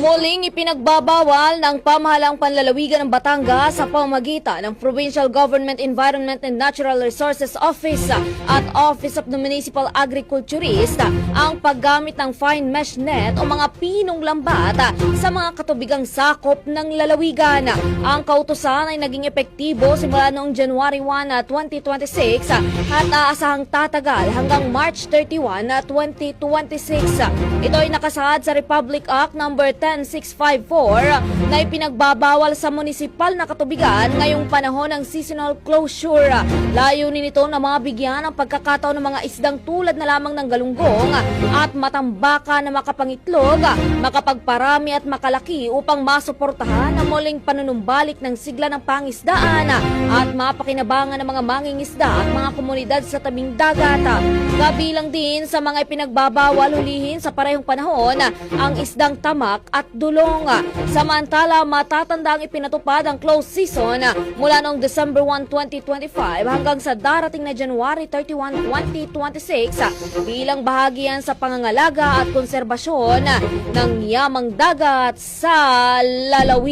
Muling ipinagbabawal ng pamahalang panlalawigan ng Batangas sa pamamagitan ng Provincial Government Environment and Natural Resources Office at Office of the Municipal Agriculturist ang paggamit ng fine mesh net o mga pinong lambat sa mga katubigang sakop ng lalawigan. Ang kautusan ay naging epektibo simula noong January 1, 2026 at aasahang tatagal hanggang March 31, 2026. Ito ay nakasaad sa Republic Act No. 10654 na ipinagbabawal sa munisipal na katubigan ngayong panahon ng seasonal closure. Layunin nito na mabigyan ng pagkakataon ng mga isdang tulad na lamang ng galunggong at matambaka na makapangitlog, makapagparami at makalaki upang masuportahan ang muling panunumbalik ng sigla ng pangisdaan at mapakinabangan ng mga mangingisda at mga komunidad sa tabing dagat. Kabilang din sa mga ipinagbabawal hulihin sa parehong panahon ang isdang tamak at dulong. Samantala, matatanda ang ipinatupad ang close season mula noong December 1, 2025 hanggang sa darating na January 31, 2026 bilang bahagi yan sa pangangalaga at konserbasyon ng yamang dagat sa lalawigan.